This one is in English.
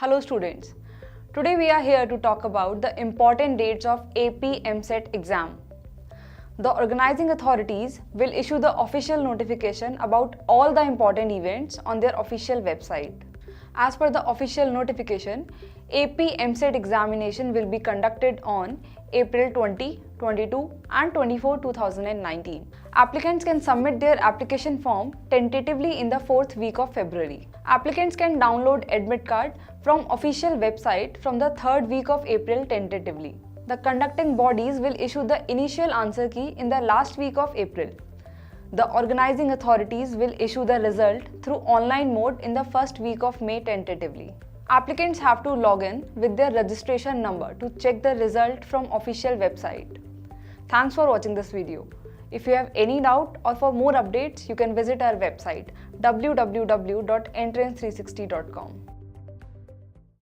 Hello students. Today we are here to talk about the important dates of EAMCET exam. The organizing authorities will issue the official notification about all the important events on their official website. As per the official notification, EAMCET examination will be conducted on April 20, 22 and 24, 2019. Applicants can submit their application form tentatively in the 4th week of February. Applicants can download admit card from official website from the 3rd week of April tentatively. The conducting bodies will issue the initial answer key in the last week of April. The organizing authorities will issue the result through online mode in the 1st week of May tentatively. Applicants have to log in with their registration number to check the result from official website. Thanks for watching this video. If you have any doubt or for more updates, you can visit our website www.entrance360.com.